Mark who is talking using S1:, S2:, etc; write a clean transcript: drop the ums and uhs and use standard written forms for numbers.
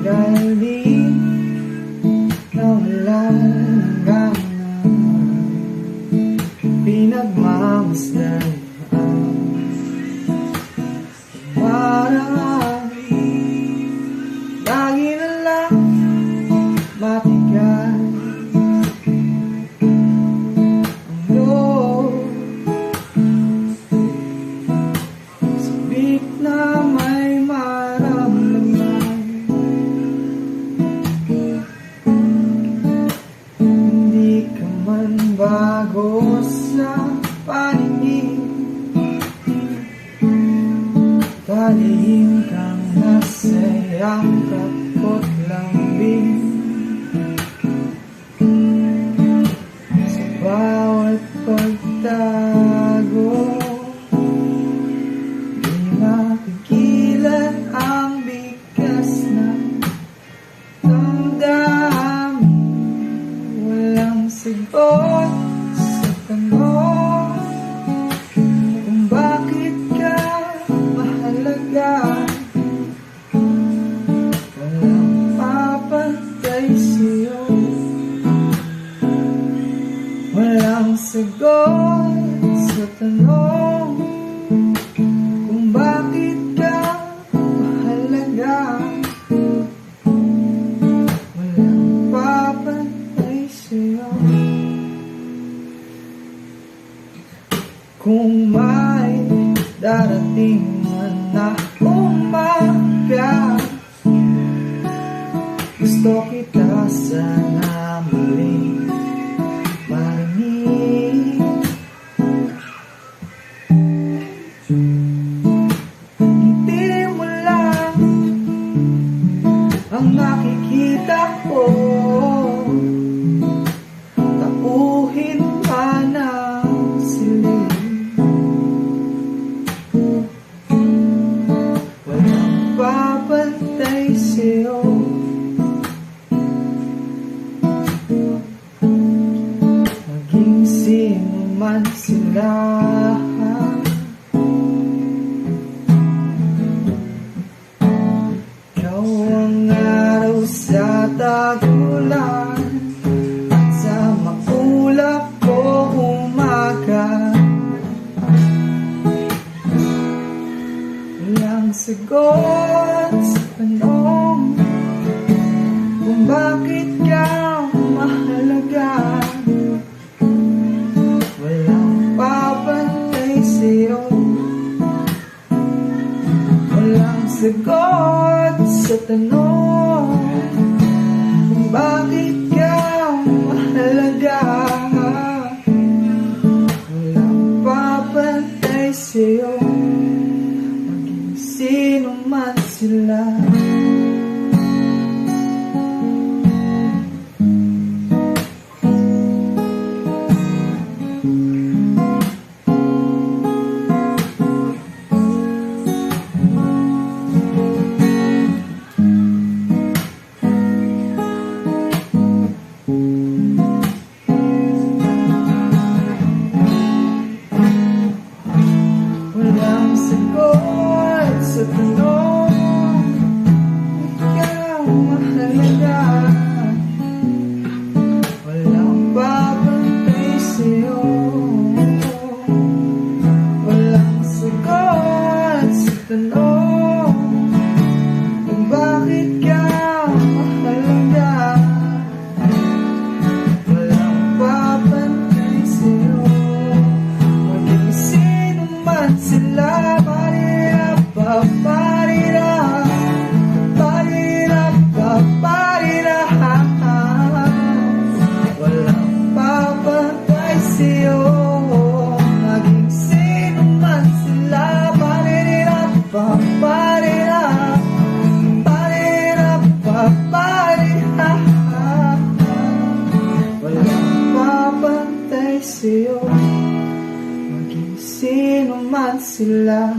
S1: Galing na walang hangganan, pinagmamasdan ang parang lagi na lang matigas ang loob, sabik na may maramdaman. Hindi ka man bago sa paningin, talihim kang nasayang kapot lambing. Sa bawat pagtago, di mapigilan ang bigas ng damdamin. Walang sagot sa tanong kung bakit ka mahalaga. Walang papantay sa'yo. Walang sagot sa tanong kung bakit ka mahalaga. Walang papantay sa'yo. Kung may darating man na umaga, gusto kita sana muling marinig. Hindi mo lang ang nakikita ko, tauhin man ang siling. Walang papantay sa'yo. Maging sino man sila, ikaw ang araw sa tagulan at sa maulap ko umaga. Walang sagot sa tanong kung bakit ka mahalaga. Walang papantay sa'yo. Walang sagot sa tanong kung bakit ka mahalaga. Walang papantay sa'yo. Maging sino man sila. Walang sagot sa tanong, ikaw mahalaga. Walang babantay sa'yo. Walang sagot sa tanong kung bakit ka mahalaga. Walang babantay sa'yo. Maging sino man sila, parira pa, parira. sino man sila.